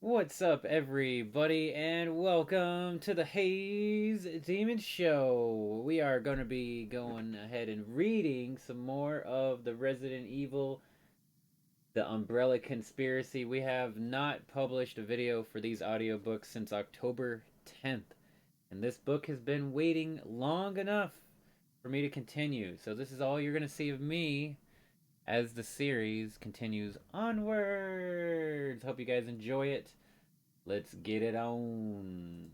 What's up, everybody, and welcome to the Haze Demon Show. We are going to be going ahead and reading some more of the Resident Evil, the Umbrella Conspiracy. We have not published a video for these audiobooks since October 10th, and this book has been waiting long enough for me to continue. So this is all you're going to see of me as the series continues onwards. Hope you guys enjoy it. Let's get it on.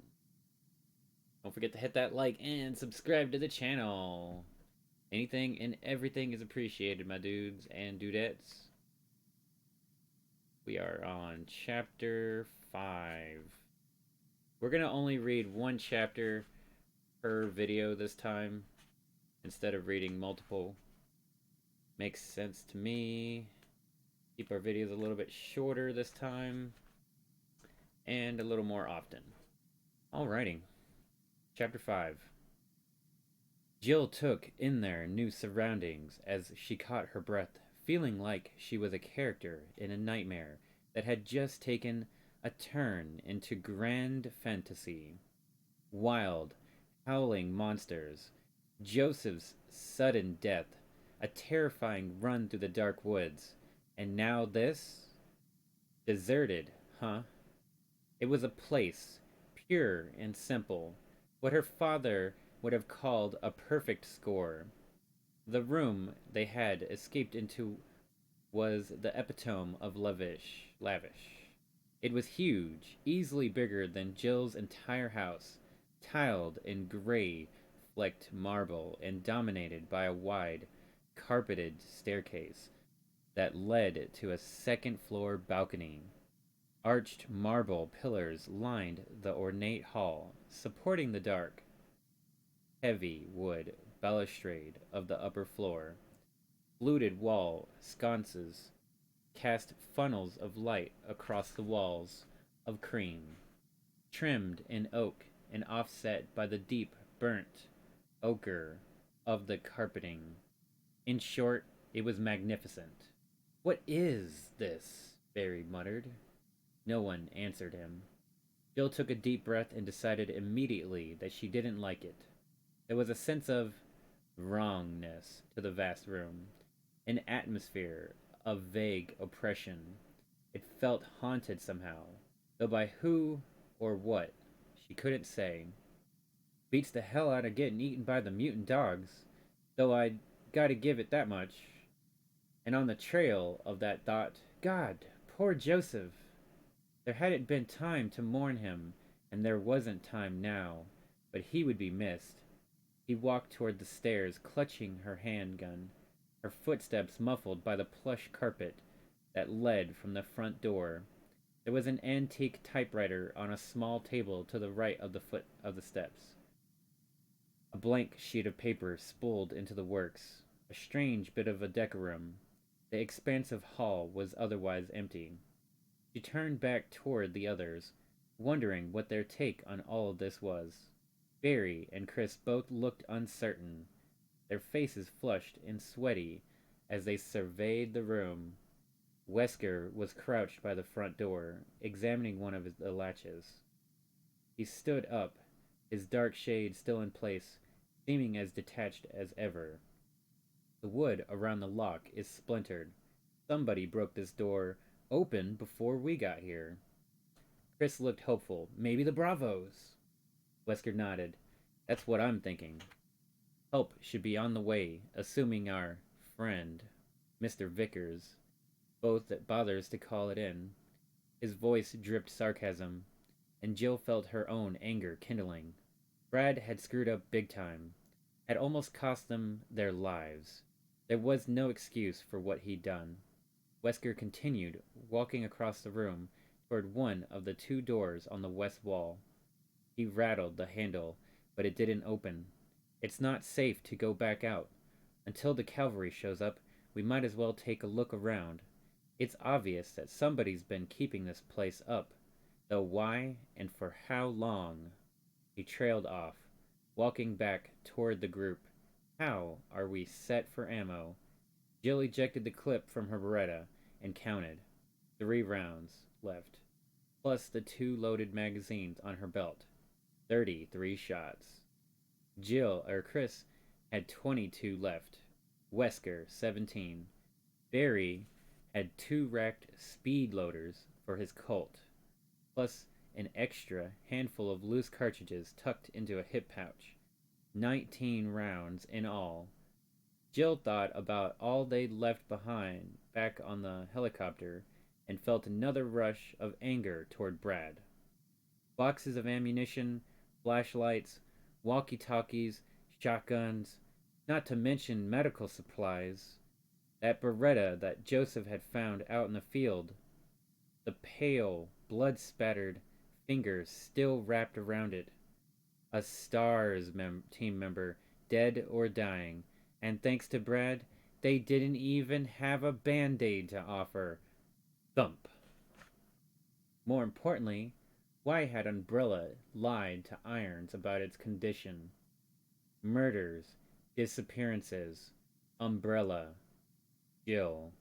Don't forget to hit that like and subscribe to the channel. Anything and everything is appreciated, my dudes and dudettes. We are on chapter 5. We're going to only read one chapter per video this time instead of reading multiple. Makes sense to me. Keep our videos a little bit shorter this time and a little more often. Alrighty. Chapter 5. Jill took in their new surroundings as she caught her breath, feeling like she was a character in a nightmare that had just taken a turn into grand fantasy. Wild, howling monsters, Joseph's sudden death, a terrifying run through the dark woods, and now this? Deserted, huh? It was a place, pure and simple, what her father would have called a perfect score. The room they had escaped into was the epitome of lavish. It was huge, easily bigger than Jill's entire house, tiled in gray, flecked marble and dominated by a wide, carpeted staircase that led to a second-floor balcony. Arched marble pillars lined the ornate hall, supporting the dark, heavy wood balustrade of the upper floor. Fluted wall sconces cast funnels of light across the walls of cream, trimmed in oak and offset by the deep burnt ochre of the carpeting. In short, it was magnificent. "What is this?" Barry muttered. No one answered him. Jill took a deep breath and decided immediately that she didn't like it. There was a sense of wrongness to the vast room, an atmosphere of vague oppression. It felt haunted somehow, though by who or what, she couldn't say. Beats the hell out of getting eaten by the mutant dogs, though I gotta give it that much. And on the trail of that thought, God, poor Joseph. There hadn't been time to mourn him, and there wasn't time now, but he would be missed. He walked toward the stairs, clutching her handgun, her footsteps muffled by the plush carpet that led from the front door. There was an antique typewriter on a small table to the right of the foot of the steps. A blank sheet of paper spooled into the works, a strange bit of a decorum. The expansive hall was otherwise empty. She turned back toward the others, wondering what their take on all of this was. Barry and Chris both looked uncertain, their faces flushed and sweaty as they surveyed the room. Wesker was crouched by the front door, examining one of the latches. He stood up, his dark shade still in place, seeming as detached as ever. The wood around the lock is splintered. Somebody broke this door open before we got here. Chris looked hopeful. Maybe the Bravos. Wesker nodded. That's what I'm thinking. Help should be on the way, assuming our friend, Mr. Vickers, both that bothers to call it in. His voice dripped sarcasm, and Jill felt her own anger kindling. Brad had screwed up big time, had almost cost them their lives. There was no excuse for what he'd done. Wesker continued, walking across the room toward one of the two doors on the west wall. He rattled the handle, but it didn't open. It's not safe to go back out. Until the cavalry shows up, we might as well take a look around. It's obvious that somebody's been keeping this place up, though why and for how long? He trailed off, walking back toward the group. How are we set for ammo? Jill ejected the clip from her Beretta and counted. 3 rounds left. plus the 2 loaded magazines on her belt. 33 shots. Chris had 22 left. Wesker, 17. Barry had 2 racked speed loaders for his Colt, plus an extra handful of loose cartridges tucked into a hip pouch. 19 rounds in all. Jill thought about all they'd left behind back on the helicopter and felt another rush of anger toward Brad. Boxes of ammunition, flashlights, walkie-talkies, shotguns, not to mention medical supplies. That Beretta that Joseph had found out in the field. The pale, blood-spattered fingers still wrapped around it. A STARS team member, dead or dying. And thanks to Brad, they didn't even have a band-aid to offer. Thump. More importantly, why had Umbrella lied to Irons about its condition? Murders, disappearances, Umbrella, Jill.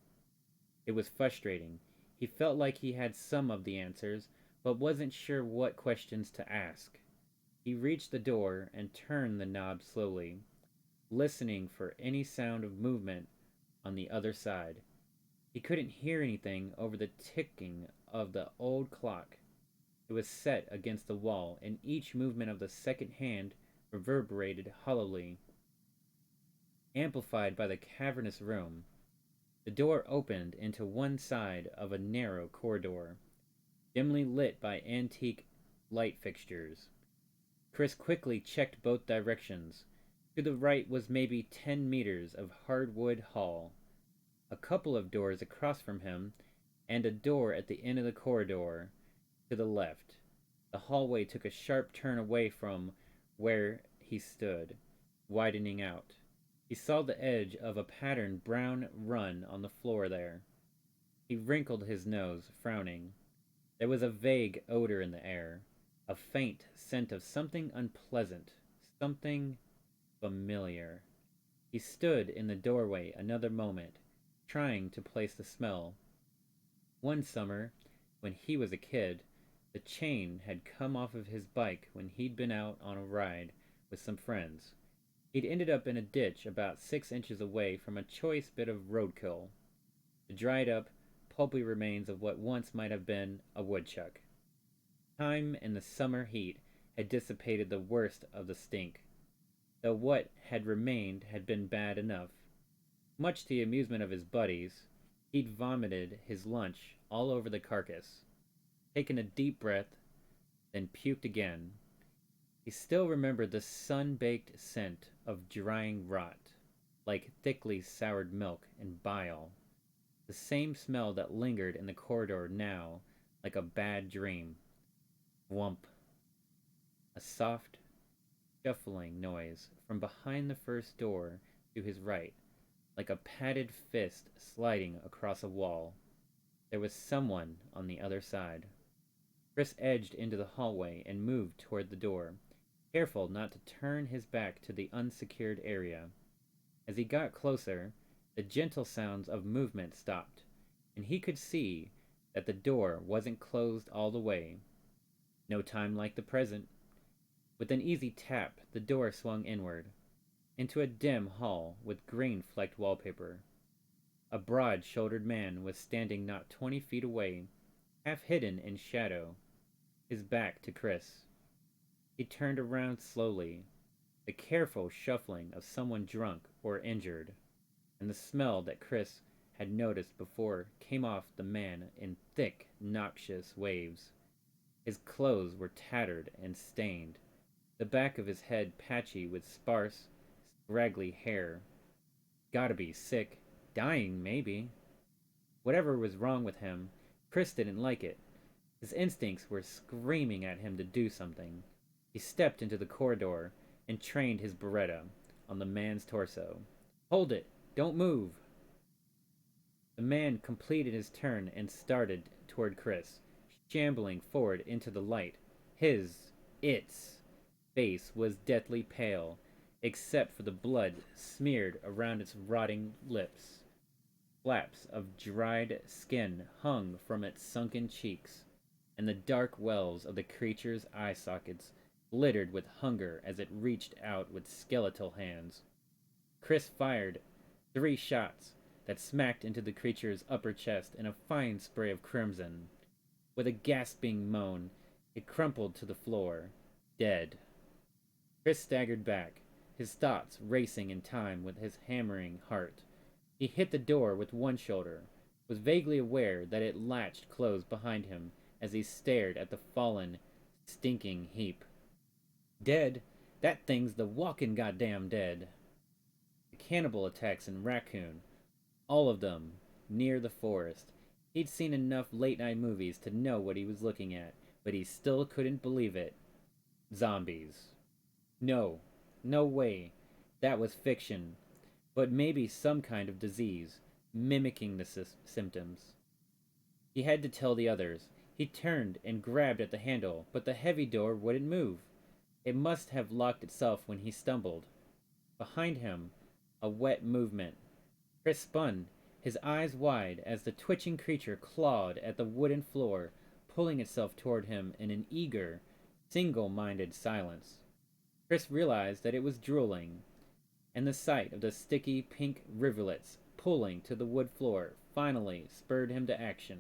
It was frustrating. He felt like he had some of the answers, but wasn't sure what questions to ask. He reached the door and turned the knob slowly, listening for any sound of movement on the other side. He couldn't hear anything over the ticking of the old clock. It was set against the wall, and each movement of the second hand reverberated hollowly, amplified by the cavernous room. The door opened into one side of a narrow corridor, dimly lit by antique light fixtures. Chris quickly checked both directions. To the right was maybe 10 meters of hardwood hall, a couple of doors across from him, and a door at the end of the corridor to the left. The hallway took a sharp turn away from where he stood, widening out. He saw the edge of a patterned brown run on the floor there. He wrinkled his nose, frowning. There was a vague odor in the air, a faint scent of something unpleasant, something familiar. He stood in the doorway another moment, trying to place the smell. One summer, when he was a kid, the chain had come off of his bike when he'd been out on a ride with some friends. He'd ended up in a ditch about 6 inches away from a choice bit of roadkill, the dried up, pulpy remains of what once might have been a woodchuck. Time and the summer heat had dissipated the worst of the stink, though what had remained had been bad enough. Much to the amusement of his buddies, he'd vomited his lunch all over the carcass, taken a deep breath, then puked again. He still remembered the sun-baked scent of drying rot, like thickly soured milk and bile. The same smell that lingered in the corridor now, like a bad dream. Whump. A soft, shuffling noise from behind the first door to his right, like a padded fist sliding across a wall. There was someone on the other side. Chris edged into the hallway and moved toward the door, careful not to turn his back to the unsecured area. As he got closer, the gentle sounds of movement stopped, and he could see that the door wasn't closed all the way. No time like the present. With an easy tap, the door swung inward, into a dim hall with green-flecked wallpaper. A broad-shouldered man was standing not 20 feet away, half hidden in shadow, his back to Chris. He turned around slowly, the careful shuffling of someone drunk or injured, and the smell that Chris had noticed before came off the man in thick, noxious waves. His clothes were tattered and stained, the back of his head patchy with sparse, scraggly hair. Gotta be sick, dying maybe. Whatever was wrong with him, Chris didn't like it. His instincts were screaming at him to do something. He stepped into the corridor and trained his Beretta on the man's torso. Hold it! Don't move! The man completed his turn and started toward Chris, shambling forward into the light. Its face was deathly pale, except for the blood smeared around its rotting lips. Flaps of dried skin hung from its sunken cheeks, and the dark wells of the creature's eye sockets glittered with hunger as it reached out with skeletal hands. Chris fired 3 shots that smacked into the creature's upper chest in a fine spray of crimson. With a gasping moan, it crumpled to the floor, dead. Chris staggered back, his thoughts racing in time with his hammering heart. He hit the door with one shoulder, was vaguely aware that it latched closed behind him as he stared at the fallen, stinking heap. Dead? That thing's the walking goddamn dead. The cannibal attacks in Raccoon, all of them, near the forest. He'd seen enough late-night movies to know what he was looking at, but he still couldn't believe it. Zombies. No, no way. That was fiction. But maybe some kind of disease, mimicking the symptoms. He had to tell the others. He turned and grabbed at the handle, but the heavy door wouldn't move. It must have locked itself when he stumbled. Behind him, a wet movement. Chris spun, his eyes wide as the twitching creature clawed at the wooden floor, pulling itself toward him in an eager, single-minded silence. Chris realized that it was drooling, and the sight of the sticky pink rivulets pulling to the wood floor finally spurred him to action.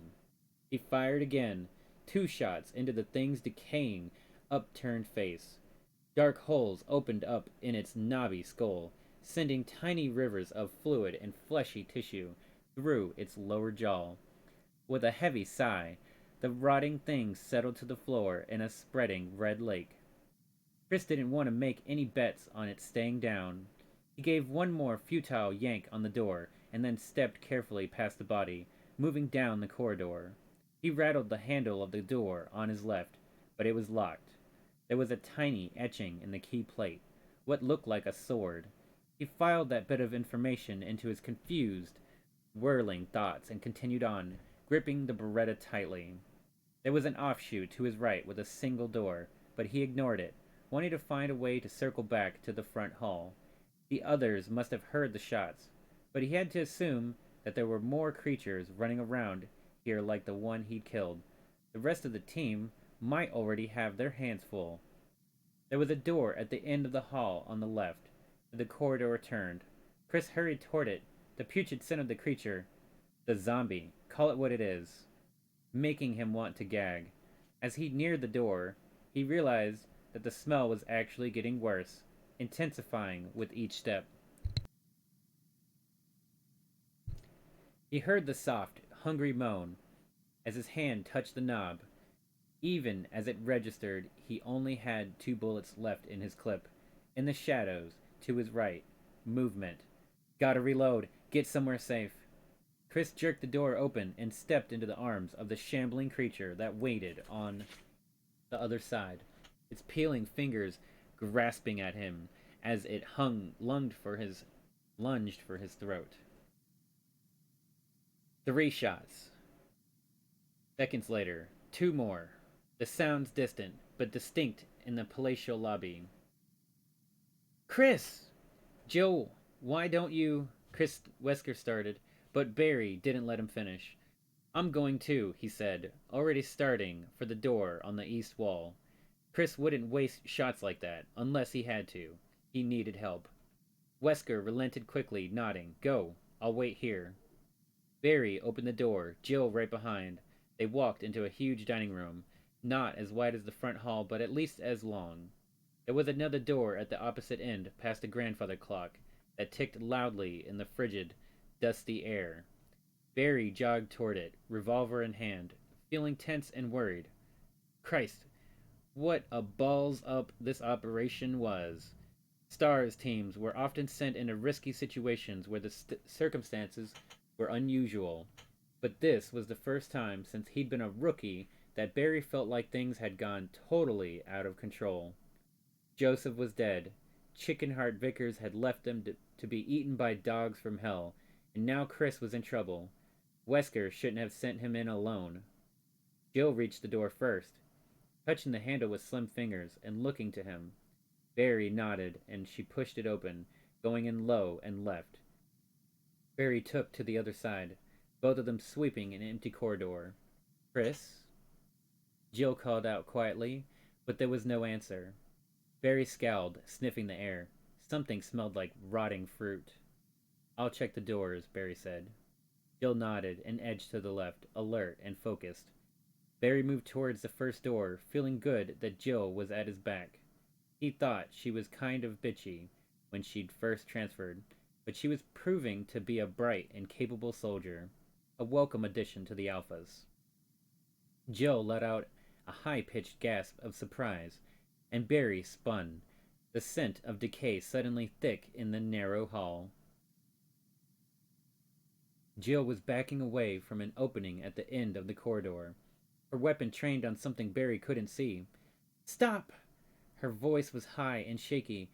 He fired again, 2 shots into the thing's decaying, upturned face. Dark holes opened up in its knobby skull, sending tiny rivers of fluid and fleshy tissue through its lower jaw. With a heavy sigh, the rotting thing settled to the floor in a spreading red lake. Chris didn't want to make any bets on it staying down. He gave one more futile yank on the door and then stepped carefully past the body, moving down the corridor. He rattled the handle of the door on his left, but it was locked. There was a tiny etching in the key plate, what looked like a sword. He filed that bit of information into his confused, whirling thoughts and continued on, gripping the Beretta tightly. There was an offshoot to his right with a single door, but he ignored it, wanting to find a way to circle back to the front hall. The others must have heard the shots, but he had to assume that there were more creatures running around here like the one he'd killed. The rest of the team might already have their hands full. There was a door at the end of the hall on the left. The corridor turned. Chris hurried toward it, the putrid scent of the creature, the zombie, call it what it is, making him want to gag. As he neared the door, he realized that the smell was actually getting worse, intensifying with each step. He heard the soft, hungry moan as his hand touched the knob. Even as it registered, he only had 2 bullets left in his clip. In the shadows, to his right, movement. Gotta reload. Get somewhere safe. Chris jerked the door open and stepped into the arms of the shambling creature that waited on the other side, its peeling fingers grasping at him as it lunged for his throat. 3 shots. Seconds later, 2 more. The sounds distant, but distinct in the palatial lobby. Chris! Joe, why don't you... Wesker started, but Barry didn't let him finish. I'm going too, he said, already starting for the door on the east wall. Chris wouldn't waste shots like that, unless he had to. He needed help. Wesker relented quickly, nodding. Go, I'll wait here. Barry opened the door, Jill right behind. They walked into a huge dining room, not as wide as the front hall, but at least as long. There was another door at the opposite end, past a grandfather clock, that ticked loudly in the frigid, dusty air. Barry jogged toward it, revolver in hand, feeling tense and worried. Christ, what a balls up this operation was. STARS teams were often sent into risky situations where the circumstances were unusual, but this was the first time since he'd been a rookie that Barry felt like things had gone totally out of control. Joseph was dead. Chickenheart Vickers had left them to be eaten by dogs from hell, and now Chris was in trouble. Wesker shouldn't have sent him in alone. Jill reached the door first, touching the handle with slim fingers and looking to him. Barry nodded, and she pushed it open, going in low and left. Barry took to the other side, both of them sweeping an empty corridor. Chris? Jill called out quietly, but there was no answer. Barry scowled, sniffing the air. Something smelled like rotting fruit. "I'll check the doors," Barry said. Jill nodded and edged to the left, alert and focused. Barry moved towards the first door, feeling good that Jill was at his back. He thought she was kind of bitchy when she'd first transferred, but she was proving to be a bright and capable soldier, a welcome addition to the Alphas. Jill let out a high-pitched gasp of surprise, and Barry spun, the scent of decay suddenly thick in the narrow hall. Jill was backing away from an opening at the end of the corridor, her weapon trained on something Barry couldn't see. "Stop!" Her voice was high and shaky,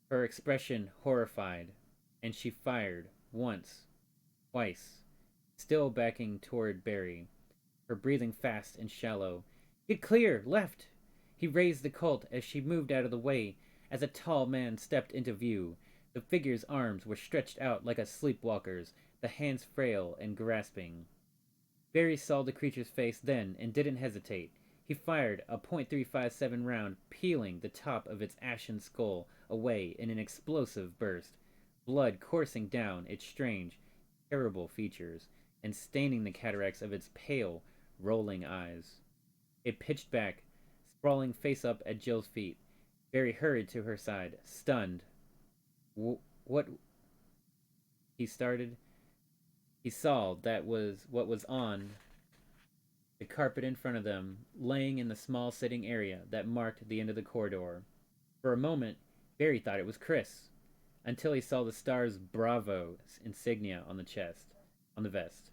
her expression horrified, and she fired once, twice, still backing toward Barry, her breathing fast and shallow. "Get clear! Left!" He raised the Colt as she moved out of the way as a tall man stepped into view. The figure's arms were stretched out like a sleepwalker's, the hands frail and grasping. Barry saw the creature's face then and didn't hesitate. He fired a .357 round, peeling the top of its ashen skull away in an explosive burst, blood coursing down its strange, terrible features and staining the cataracts of its pale, rolling eyes. It pitched back, sprawling face up at Jill's feet. Barry hurried to her side, stunned. What? He started. He saw that was what was on the carpet in front of them, laying in the small sitting area that marked the end of the corridor. For a moment, Barry thought it was Chris, until he saw the star's Bravo insignia on the vest,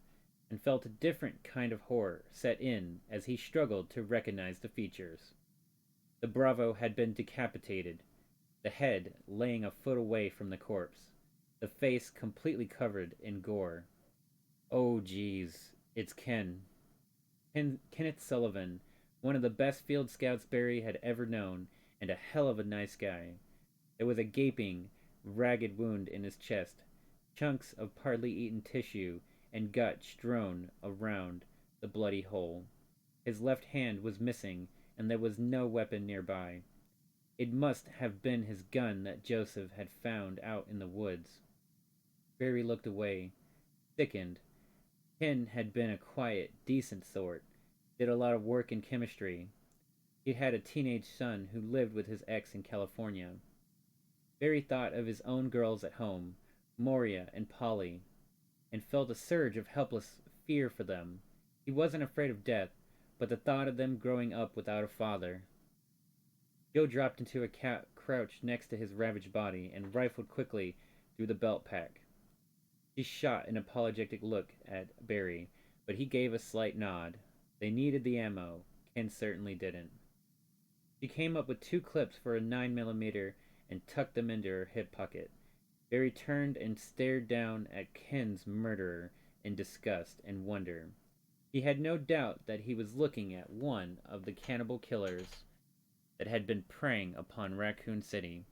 and felt a different kind of horror set in as he struggled to recognize the features. The Bravo had been decapitated, the head laying a foot away from the corpse, the face completely covered in gore. "Oh, geez, it's Kenneth Sullivan, one of the best field scouts Barry had ever known, and a hell of a nice guy." There was a gaping, ragged wound in his chest, chunks of partly eaten tissue and gut strewn around the bloody hole. His left hand was missing, and there was no weapon nearby. It must have been his gun that Joseph had found out in the woods. Barry looked away, thickened. Ken had been a quiet, decent sort, did a lot of work in chemistry. He had a teenage son who lived with his ex in California. Barry thought of his own girls at home, Moria and Polly, and felt a surge of helpless fear for them. He wasn't afraid of death, but the thought of them growing up without a father. Joe dropped into a crouch next to his ravaged body and rifled quickly through the belt pack. She shot an apologetic look at Barry, but he gave a slight nod. They needed the ammo. Ken certainly didn't. She came up with 2 clips for a 9mm and tucked them into her hip pocket. Barry turned and stared down at Ken's murderer in disgust and wonder. He had no doubt that he was looking at one of the cannibal killers that had been preying upon Raccoon City.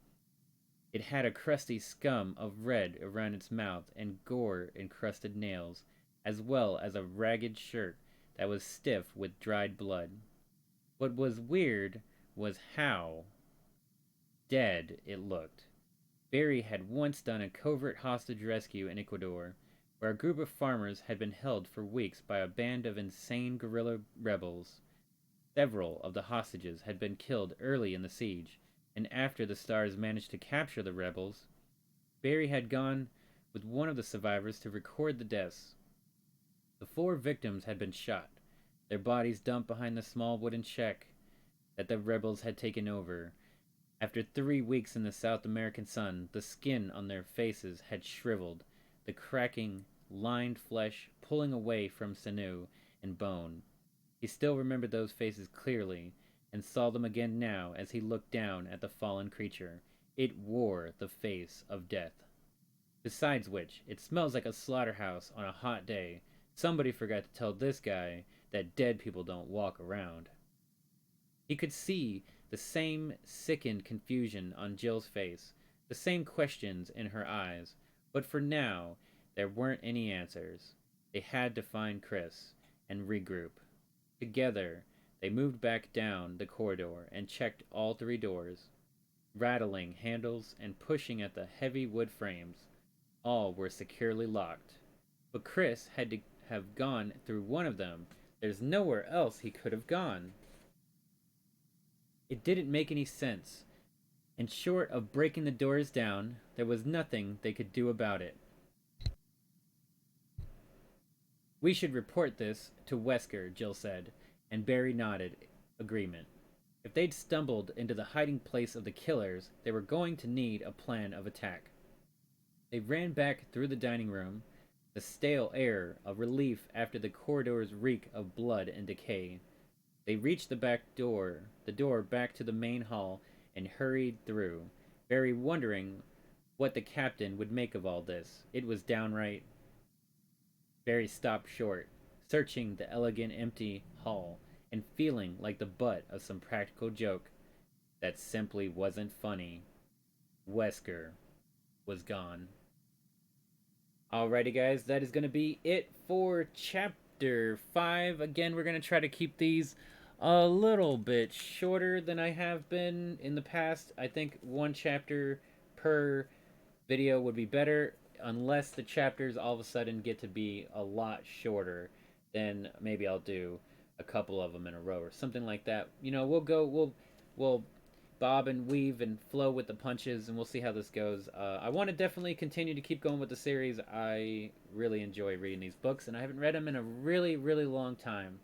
It had a crusty scum of red around its mouth and gore-encrusted nails, as well as a ragged shirt that was stiff with dried blood. What was weird was how dead it looked. Barry had once done a covert hostage rescue in Ecuador, where a group of farmers had been held for weeks by a band of insane guerrilla rebels. Several of the hostages had been killed early in the siege, and after the Stars managed to capture the rebels, Barry had gone with one of the survivors to record the deaths. The 4 victims had been shot, their bodies dumped behind the small wooden shack that the rebels had taken over. After 3 weeks in the South American sun, the skin on their faces had shriveled, the cracking, lined flesh pulling away from sinew and bone. He still remembered those faces clearly, and saw them again now as he looked down at the fallen creature. It wore the face of death. Besides which, it smells like a slaughterhouse on a hot day. Somebody forgot to tell this guy that dead people don't walk around. He could see the same sickened confusion on Jill's face, the same questions in her eyes, but for now, there weren't any answers. They had to find Chris and regroup. Together, They moved back down the corridor and checked all 3 doors, rattling handles and pushing at the heavy wood frames. All were securely locked. But Chris had to have gone through one of them. There's nowhere else he could have gone. It didn't make any sense, and short of breaking the doors down, there was nothing they could do about it. We should report this to Wesker, Jill said, and Barry nodded agreement. If they'd stumbled into the hiding place of the killers, they were going to need a plan of attack. They ran back through the dining room, the stale air of relief after the corridor's reek of blood and decay. They reached the door back to the main hall, and hurried through, Barry wondering what the captain would make of all this. It was downright... Barry stopped short, searching the elegant empty hall, and feeling like the butt of some practical joke that simply wasn't funny. Wesker was gone. Alrighty guys, that is going to be it for Chapter 5. Again, we're going to try to keep these a little bit shorter than I have been in the past. I think 1 chapter per video would be better, unless the chapters all of a sudden get to be a lot shorter. Then maybe I'll do a couple of them in a row or something like that. You know, we'll bob and weave and flow with the punches, and we'll see how this goes. I want to definitely continue to keep going with the series. I really enjoy reading these books, and I haven't read them in a really, really long time.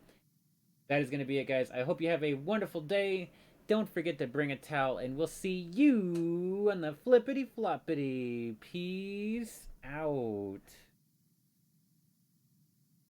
That is going to be it, guys. I hope you have a wonderful day. Don't forget to bring a towel, and we'll see you on the flippity floppity. Peace out.